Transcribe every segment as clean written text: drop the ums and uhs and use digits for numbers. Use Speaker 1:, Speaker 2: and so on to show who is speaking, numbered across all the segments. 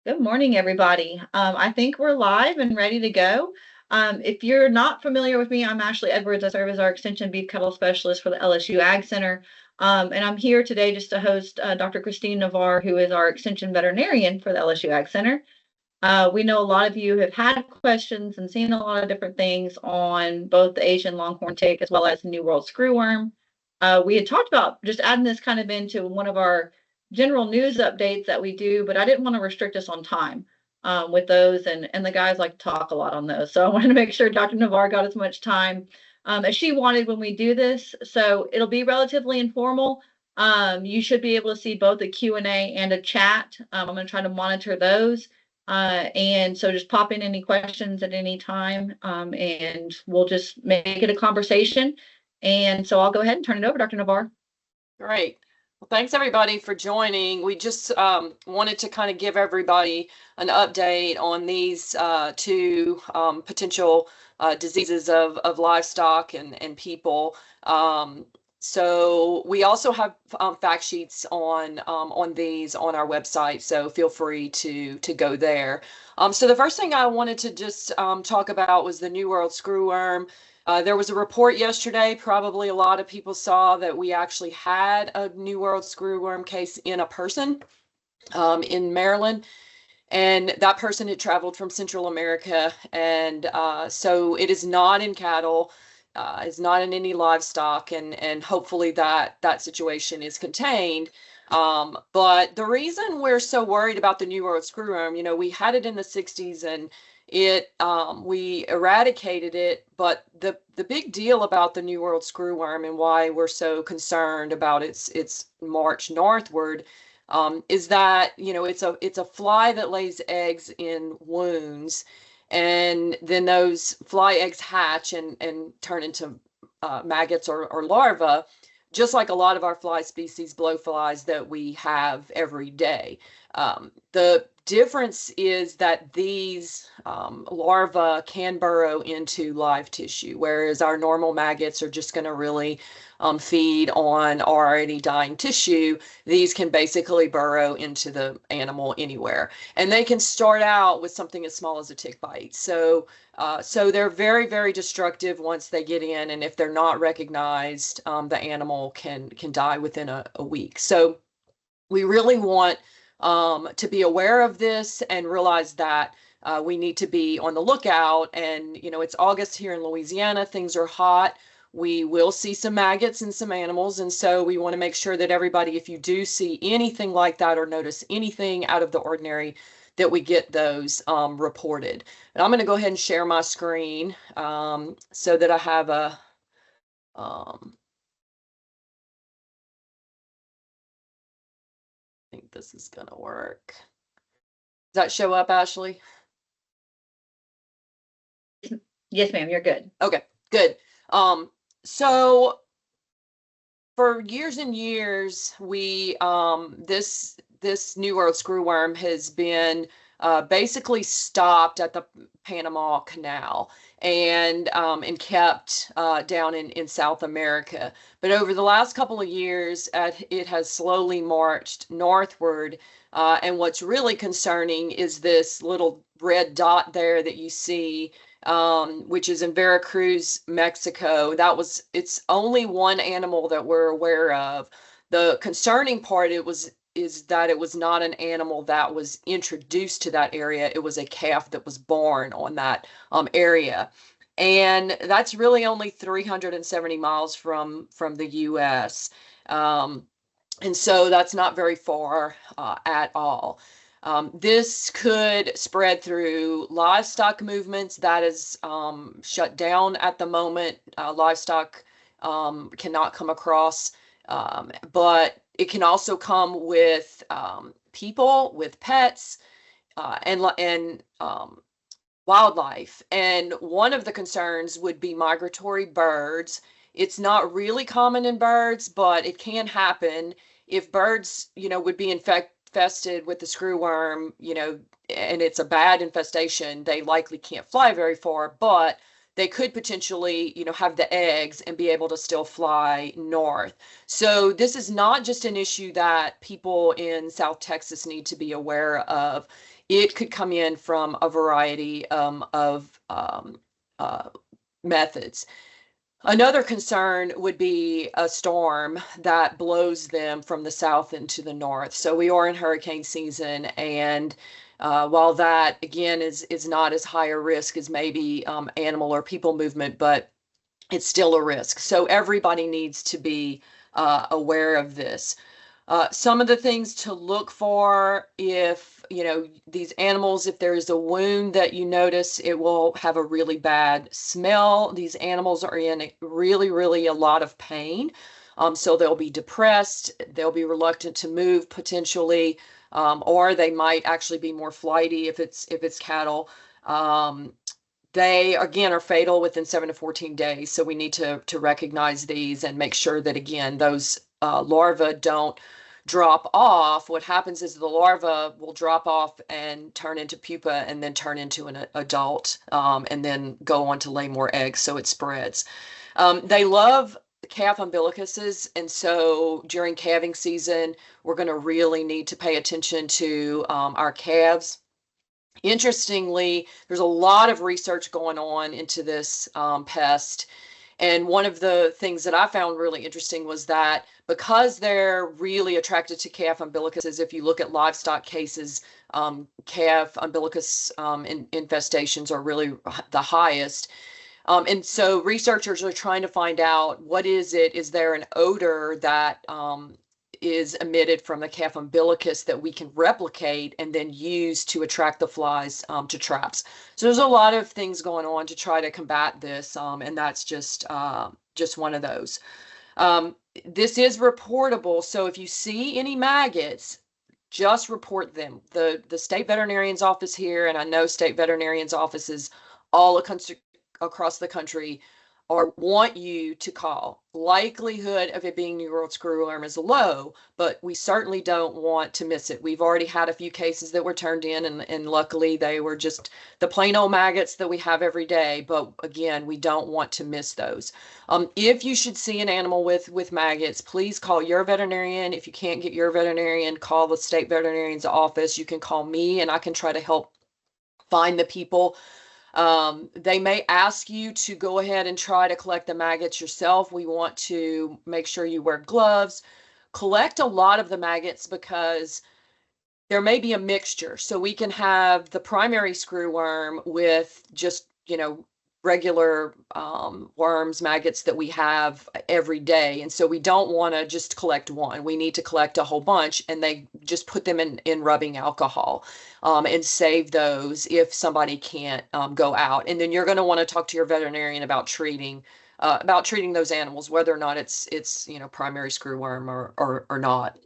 Speaker 1: Good morning, everybody. I think we're live and ready to go. If you're not familiar with me, I'm Ashley Edwards. I serve as our Extension Beef Cattle Specialist for the LSU AgCenter. And I'm here today just to host Dr. Christine Navarre, who is our Extension Veterinarian for the LSU AgCenter. We know a lot of you have had questions and seen a lot of different things on both the Asian Longhorn tick as well as the New World Screwworm. We had talked about just adding this kind of into one of our general news updates that we do, but I didn't want to restrict us on time with those, and the guys like to talk a lot on those. So I wanted to make sure Dr. Navarre got as much time as she wanted when we do this. So it'll be relatively informal. You should be able to see both a Q&A and a chat. I'm going to try to monitor those. And so just pop in any questions at any time, and we'll just make it a conversation. And so I'll go ahead and turn it over, Dr. Navarre.
Speaker 2: Great. Well, thanks everybody for joining. We just wanted to kind of give everybody an update on these two potential diseases of livestock and people. So we also have fact sheets on these on our website, so feel free to go there. So the first thing I wanted to just talk about was the New World Screwworm. There was a report yesterday, probably a lot of people saw that we actually had a New World Screwworm case in a person in Maryland. And that person had traveled from Central America. And so it is not in cattle, is not in any livestock. And hopefully that situation is contained. But the reason we're so worried about the New World Screwworm, we had it in the 60s and we eradicated it, but the big deal about the New World Screwworm and why we're so concerned about its march northward is that it's a fly that lays eggs in wounds, and then those fly eggs hatch and turn into maggots or larvae, just like a lot of our fly species, blowflies, that we have every day. The difference is that these larvae can burrow into live tissue, whereas our normal maggots are just going to really feed on already dying tissue. These can basically burrow into the animal anywhere, and they can start out with something as small as a tick bite. So they're very, very destructive once they get in, and if they're not recognized, the animal can die within a week. So we really want to be aware of this and realize that we need to be on the lookout. And it's August here in Louisiana, things are hot. We will see some maggots in some animals, and so we want to make sure that everybody, if you do see anything like that or notice anything out of the ordinary, that we get those reported. And I'm going to go ahead and share my screen so that I have a I think this is going to work. Does that show up, Ashley?
Speaker 1: Yes, ma'am, you're good.
Speaker 2: Okay, good. So for years and years, we this New World Screwworm has been basically stopped at the Panama Canal and kept down in South America. But over the last couple of years, it has slowly marched northward. And what's really concerning is this little red dot there that you see, which is in Veracruz, Mexico. It's only one animal that we're aware of. The concerning part is that it was not an animal that was introduced to that area. It was a calf that was born on that area. And that's really only 370 miles from the U.S. And so that's not very far at all. This could spread through livestock movements. That is shut down at the moment. Livestock cannot come across, but it can also come with people, with pets, and wildlife. And one of the concerns would be migratory birds. It's not really common in birds, but it can happen if birds, would be infested with the screwworm, and it's a bad infestation. They likely can't fly very far, but they could potentially, have the eggs and be able to still fly north. So this is not just an issue that people in South Texas need to be aware of. It could come in from a variety of uh, methods. Another concern would be a storm that blows them from the south into the north. So we are in hurricane season, and while that again is not as high a risk as maybe animal or people movement, but it's still a risk. So everybody needs to be aware of this. Some of the things to look for if, these animals, if there is a wound that you notice, it will have a really bad smell. These animals are in really, really a lot of pain. So they'll be depressed, they'll be reluctant to move potentially, or they might actually be more flighty if it's cattle. They again are fatal within 7 to 14 days. So we need to recognize these and make sure that again, those larvae don't drop off. What happens is the larva will drop off and turn into pupa and then turn into an adult and then go on to lay more eggs, so it spreads. They love calf umbilicuses, and so during calving season, we're going to really need to pay attention to our calves. Interestingly, there's a lot of research going on into this pest. And one of the things that I found really interesting was that because they're really attracted to calf umbilicuses, if you look at livestock cases, calf umbilicus infestations are really the highest. And so researchers are trying to find out what is it? Is there an odor that is emitted from the calf umbilicus that we can replicate and then use to attract the flies to traps. So there's a lot of things going on to try to combat this, and that's just one of those. This is reportable, so if you see any maggots, just report them. The state veterinarian's office here, and I know state veterinarians' offices all across the country or want you to call. Likelihood of it being New World Screwworm is low, but we certainly don't want to miss it. We've already had a few cases that were turned in, and luckily they were just the plain old maggots that we have every day. But again, we don't want to miss those. If you should see an animal with maggots, please call your veterinarian. If you can't get your veterinarian, call the state veterinarian's office. You can call me and I can try to help find the people. They may ask you to go ahead and try to collect the maggots yourself. We want to make sure you wear gloves. Collect a lot of the maggots because there may be a mixture. So we can have the primary screwworm with just, regular worms, maggots that we have every day. And so we don't want to just collect one. We need to collect a whole bunch, and they just put them in rubbing alcohol and save those if somebody can't go out. And then you're going to want to talk to your veterinarian about treating those animals, whether or not it's primary screwworm or not.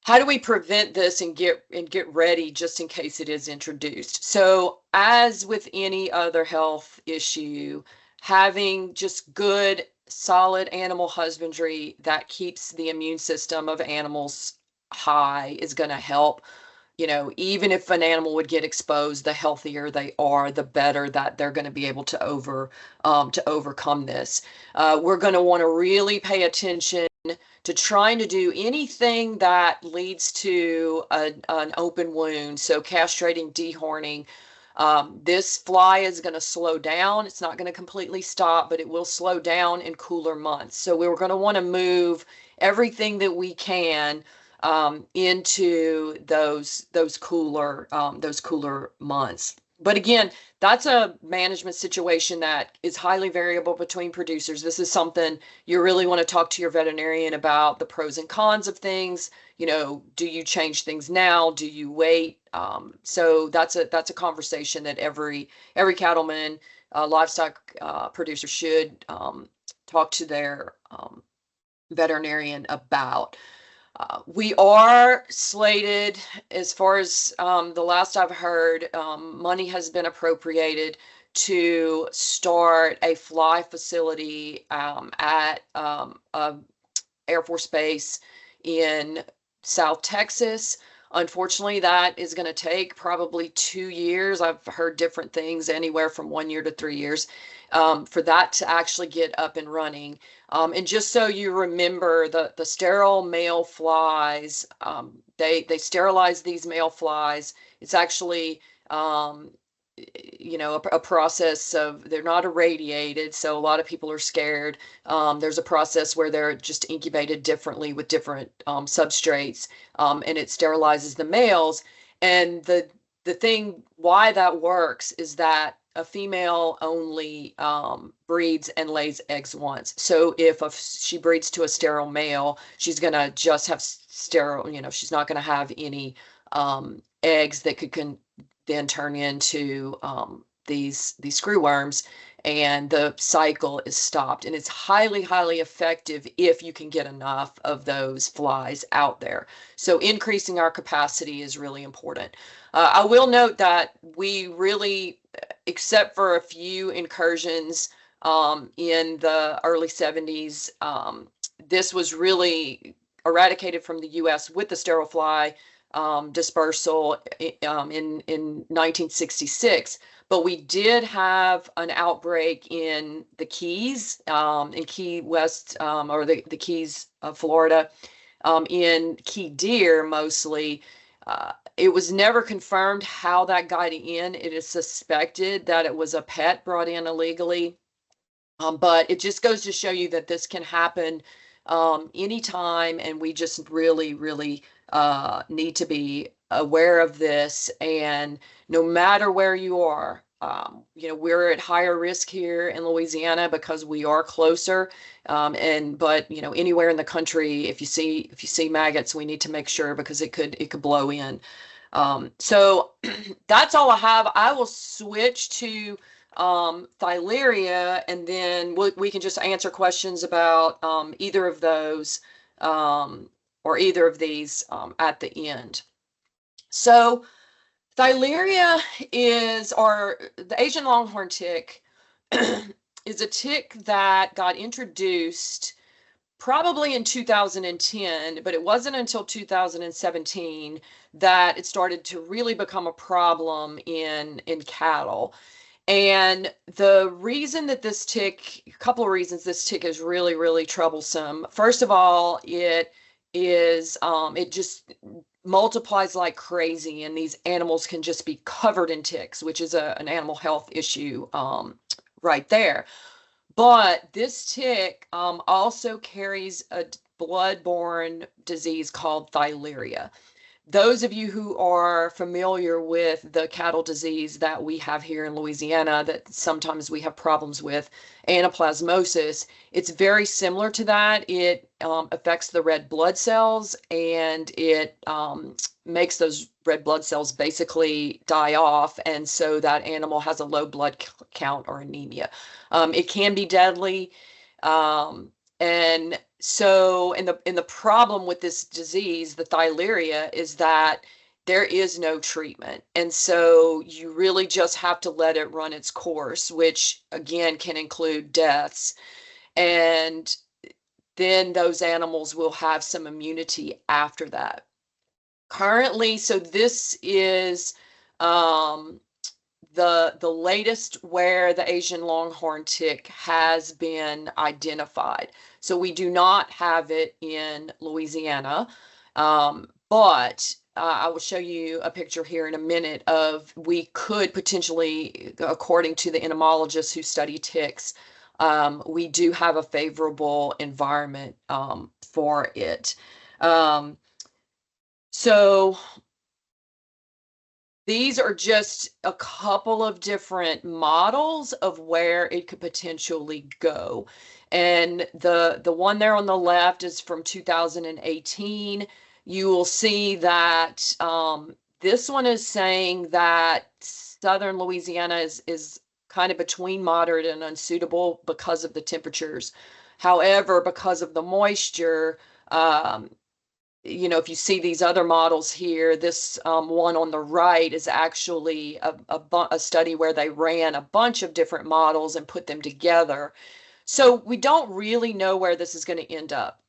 Speaker 2: How do we prevent this and get ready just in case it is introduced? So as with any other health issue, having just good, solid animal husbandry that keeps the immune system of animals high is going to help. Even if an animal would get exposed, the healthier they are, the better that they're going to be able to overcome this. We're going to want to really pay attention to trying to do anything that leads to an open wound. So castrating, dehorning. This fly is going to slow down. It's not going to completely stop, but it will slow down in cooler months. So we're going to want to move everything that we can into those cooler months. But again, that's a management situation that is highly variable between producers. This is something you really want to talk to your veterinarian about, the pros and cons of things. Do you change things now? Do you wait? So that's a conversation that every cattleman, livestock producer should talk to their veterinarian about. We are slated, as far as the last I've heard, money has been appropriated to start a fly facility at Air Force Base in South Texas. Unfortunately, that is going to take probably 2 years. I've heard different things, anywhere from 1 year to 3 years, for that to actually get up and running. And just so you remember, the sterile male flies, they sterilize these male flies. It's actually a process of, they're not irradiated, so a lot of people are scared. There's a process where they're just incubated differently with different substrates, and it sterilizes the males. And the thing why that works is that a female only breeds and lays eggs once. So if she breeds to a sterile male, she's gonna just have sterile, she's not gonna have any eggs that could then turn into these screwworms, and the cycle is stopped. And it's highly, highly effective if you can get enough of those flies out there. So increasing our capacity is really important. I will note that we really, except for a few incursions in the early 70s, this was really eradicated from the U.S. with the sterile fly dispersal in 1966. But we did have an outbreak in the Keys, in Key West, or the Keys of Florida, in Key Deer mostly. It was never confirmed how that got in. It is suspected that it was a pet brought in illegally. But it just goes to show you that this can happen anytime, and we just really, really need to be aware of this. And no matter where you are, we're at higher risk here in Louisiana because we are closer. But anywhere in the country, if you see maggots, we need to make sure, because it could blow in. So that's all I have. I will switch to Thyleria, and then we can just answer questions about either of those or either of these at the end. So Thyleria or the Asian longhorn tick, is a tick that got introduced probably in 2010, but it wasn't until 2017 that it started to really become a problem in cattle. And the reason that a couple of reasons this tick is really, really troublesome. First of all, it just multiplies like crazy, and these animals can just be covered in ticks, which is an animal health issue right there. But this tick also carries a blood-borne disease called Thyleria. Those of you who are familiar with the cattle disease that we have here in Louisiana, that sometimes we have problems with, anaplasmosis, it's very similar to that. It affects the red blood cells, and it makes those red blood cells basically die off, and so that animal has a low blood count or anemia. It can be deadly. And so, the problem with this disease, the Thyleria, is that there is no treatment. And so you really just have to let it run its course, which again can include deaths. And then those animals will have some immunity after that. Currently, so this is the latest where the Asian longhorn tick has been identified. So we do not have it in Louisiana, but I will show you a picture here in a minute of, we could potentially, according to the entomologists who study ticks, we do have a favorable environment for it. So these are just a couple of different models of where it could potentially go. And the one there on the left is from 2018. You will see that this one is saying that southern Louisiana is kind of between moderate and unsuitable because of the temperatures. However, because of the moisture, if you see these other models here, this one on the right is actually a study where they ran a bunch of different models and put them together. So we don't really know where this is going to end up.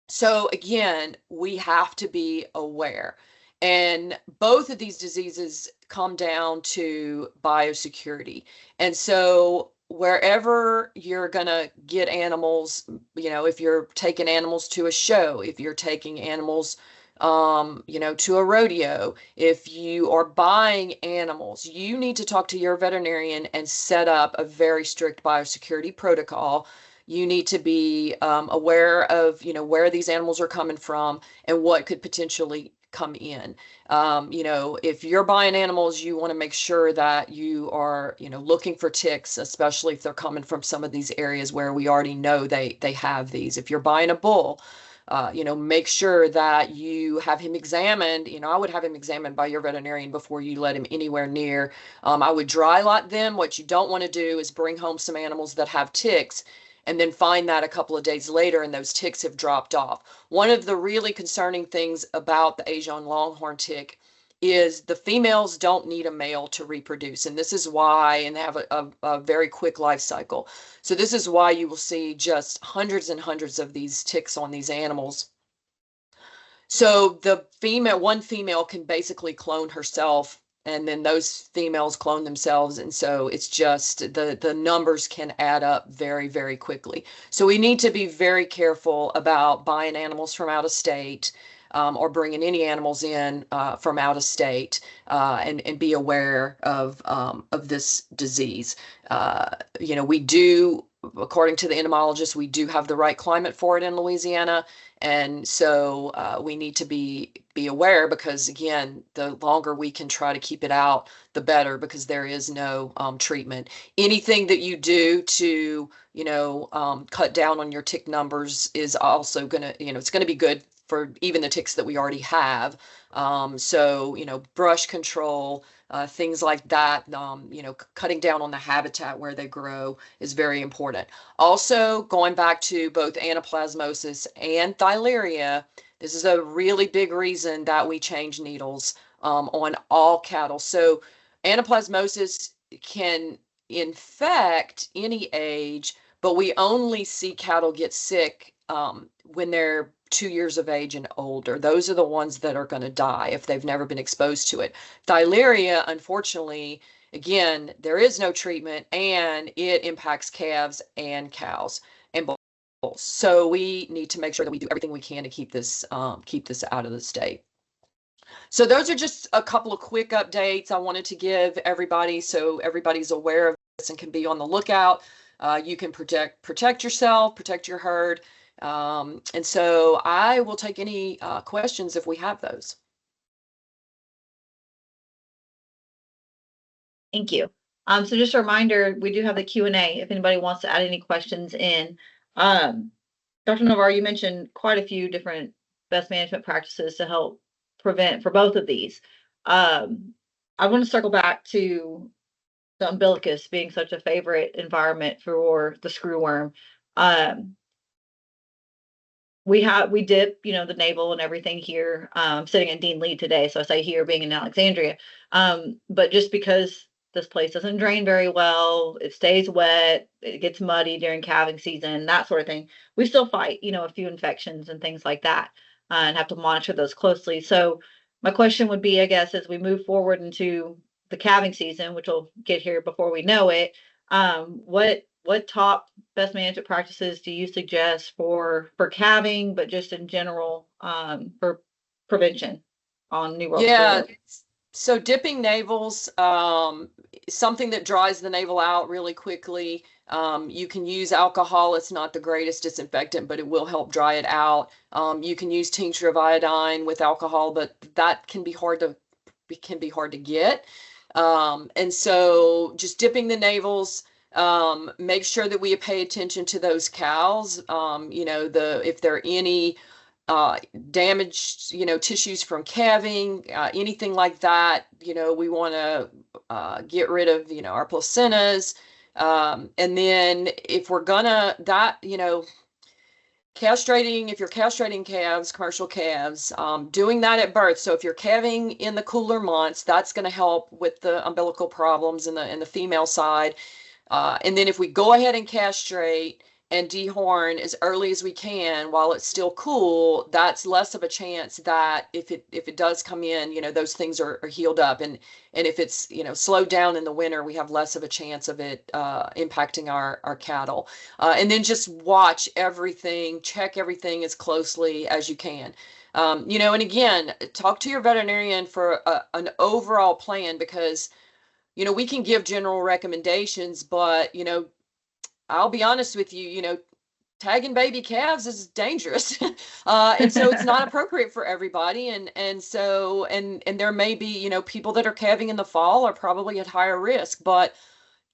Speaker 2: So again, we have to be aware. And both of these diseases come down to biosecurity. And so wherever you're going to get animals, if you're taking animals to a show, if you're taking animals, to a rodeo, if you are buying animals, you need to talk to your veterinarian and set up a very strict biosecurity protocol. You need to be aware of, where these animals are coming from and what could potentially come in. If you're buying animals, you want to make sure that you are, looking for ticks, especially if they're coming from some of these areas where we already know they have these. If you're buying a bull, make sure that you have him examined. I would have him examined by your veterinarian before you let him anywhere near. I would dry lot them. What you don't want to do is bring home some animals that have ticks and then find that a couple of days later and those ticks have dropped off. One of the really concerning things about the Asian longhorn tick is the females don't need a male to reproduce. And this is why, and they have a very quick life cycle. So this is why you will see just hundreds and hundreds of these ticks on these animals. So one female can basically clone herself, and then those females clone themselves. And so it's just the numbers can add up very, very quickly. So we need to be very careful about buying animals from out of state, or bringing any animals in from out of state, and be aware of this disease. We do, according to the entomologist, we do have the right climate for it in Louisiana. And so we need to be aware, because again, the longer we can try to keep it out, the better, because there is no treatment. Anything that you do to, cut down on your tick numbers is also gonna, it's gonna be good for even the ticks that we already have. So, brush control, things like that, cutting down on the habitat where they grow is very important. Also, going back to both anaplasmosis and thylaria, this is a really big reason that we change needles on all cattle. So anaplasmosis can infect any age, but we only see cattle get sick when they're 2 years of age and older. Those are the ones that are going to die if they've never been exposed to it. Thylaria, unfortunately, again, there is no treatment, and it impacts calves and cows and bulls. So we need to make sure that we do everything we can to keep this out of the state. So those are just a couple of quick updates I wanted to give everybody, so everybody's aware of this and can be on the lookout. You can protect yourself, protect your herd. And so I will take any questions if we have those.
Speaker 1: Thank you. So just a reminder, we do have the Q&A if anybody wants to add any questions in. Dr. Navarre, you mentioned quite a few different best management practices to help prevent for both of these. I want to circle back to the umbilicus being such a favorite environment for the screwworm. We dip, the navel and everything here. Sitting in Dean Lee today, so I say here being in Alexandria. But just because this place doesn't drain very well, it stays wet, it gets muddy during calving season, that sort of thing, we still fight, a few infections and things like that, and have to monitor those closely. So my question would be, I guess, as we move forward into the calving season, which will get here before we know it, what top best management practices do you suggest for calving, but just in general, for prevention on New World?
Speaker 2: Yeah. So dipping navels, something that dries the navel out really quickly. You can use alcohol. It's not the greatest disinfectant, but it will help dry it out. You can use tincture of iodine with alcohol, but that can be hard to get. And so just dipping the navels, make sure that we pay attention to those cows. If there are any damaged, tissues from calving, anything like that, we want to get rid of, our placentas. And then if we're gonna castrating, if you're castrating calves, commercial calves, doing that at birth. So if you're calving in the cooler months, that's going to help with the umbilical problems in the female side. And then if we go ahead and castrate and dehorn as early as we can while it's still cool, that's less of a chance that if it does come in, those things are healed up. And if it's, slowed down in the winter, we have less of a chance of it impacting our cattle. And then just watch everything, check everything as closely as you can. And again, talk to your veterinarian for an overall plan, because, we can give general recommendations, but, I'll be honest with you, tagging baby calves is dangerous. And so it's not appropriate for everybody. And there may be, people that are calving in the fall are probably at higher risk, but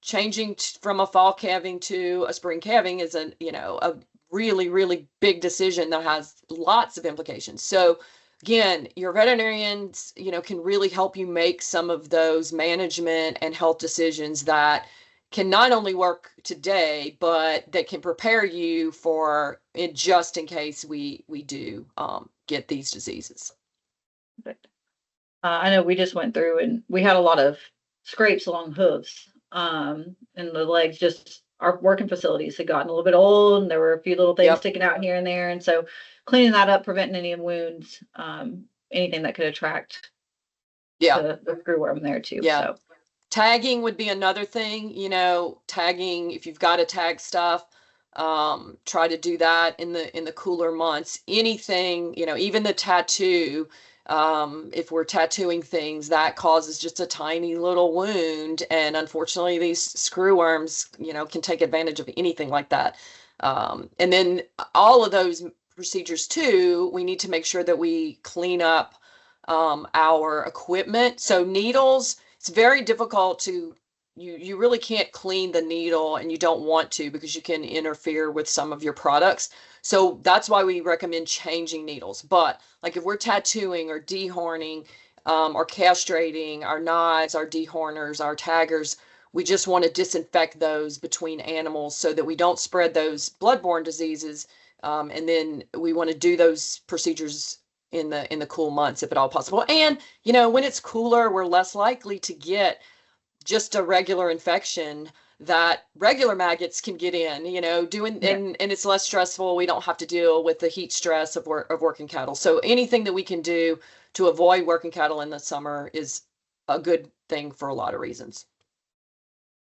Speaker 2: changing from a fall calving to a spring calving is a really, really big decision that has lots of implications. So again, your veterinarians, can really help you make some of those management and health decisions that can not only work today, but that can prepare you for it just in case we do get these diseases.
Speaker 1: I know we just went through and we had a lot of scrapes along hooves, and the legs. Just our working facilities had gotten a little bit old, and there were a few little things
Speaker 2: Yep.
Speaker 1: sticking out here and there. And so cleaning that up, preventing any wounds, anything that could attract
Speaker 2: Yeah.
Speaker 1: the screwworm there too.
Speaker 2: Yeah.
Speaker 1: So
Speaker 2: Tagging would be another thing, tagging, if you've got to tag stuff, try to do that in the cooler months. Anything, even the tattoo, if we're tattooing things, that causes just a tiny little wound. And unfortunately, these screwworms, can take advantage of anything like that. And then all of those procedures too, we need to make sure that we clean up our equipment. So needles, it's very difficult to, you really can't clean the needle, and you don't want to, because you can interfere with some of your products. So that's why we recommend changing needles. But like if we're tattooing or dehorning, or castrating our knives, our dehorners, our taggers, we just want to disinfect those between animals so that we don't spread those bloodborne diseases. And then we want to do those procedures in the cool months if at all possible. And when it's cooler, we're less likely to get just a regular infection that regular maggots can get in, and it's less stressful. We don't have to deal with the heat stress of working cattle. So anything that we can do to avoid working cattle in the summer is a good thing for a lot of reasons.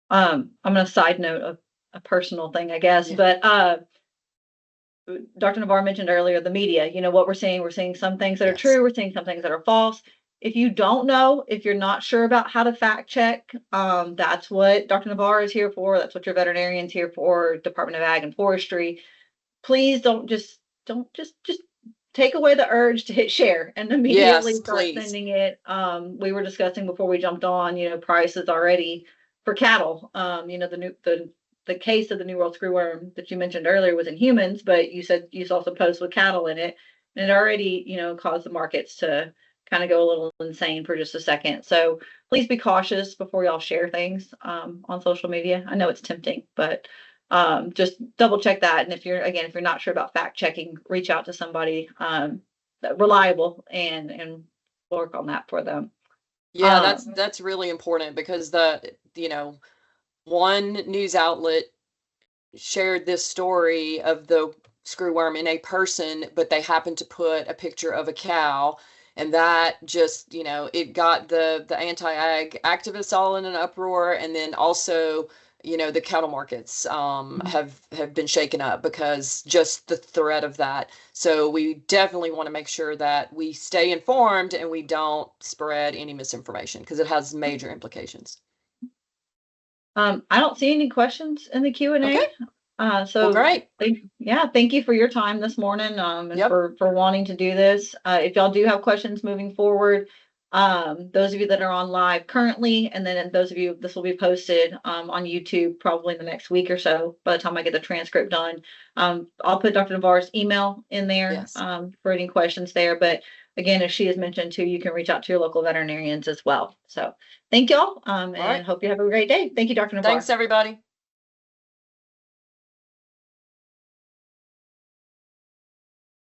Speaker 1: I'm gonna side note a personal thing, I guess, but Dr. Navarre mentioned earlier the media. What we're seeing some things that are true, we're seeing some things that are false. If you don't know, if you're not sure about how to fact check, that's what Dr. Navarre is here for. That's what your veterinarian's here for, Department of Ag and Forestry. Please don't just take away the urge to hit share and immediately start sending it. We were discussing before we jumped on, prices already for cattle. The case of the New World Screwworm that you mentioned earlier was in humans, but you said you saw some posts with cattle in it, and it already, caused the markets to kind of go a little insane for just a second. So please be cautious before y'all share things on social media. I know it's tempting, but just double check that. And if you're not sure about fact checking, reach out to somebody reliable and work on that for them.
Speaker 2: Yeah, that's really important, because one news outlet shared this story of the screwworm in a person, but they happened to put a picture of a cow, and that just, it got the anti-ag activists all in an uproar. And then also, the cattle markets have been shaken up because just the threat of that. So we definitely want to make sure that we stay informed and we don't spread any misinformation, because it has major implications.
Speaker 1: I don't see any questions in the Q&A.
Speaker 2: Okay.
Speaker 1: So
Speaker 2: well, great.
Speaker 1: Thank you for your time this morning, and for wanting to do this. If y'all do have questions moving forward, those of you that are on live currently, and then those of you, this will be posted on YouTube probably in the next week or so, by the time I get the transcript done. I'll put Dr. Navarre's email in there for any questions there. But again, as she has mentioned too, you can reach out to your local veterinarians as well. So thank y'all, and hope you have a great day. Thank you, Dr. Navarre.
Speaker 2: Thanks, everybody.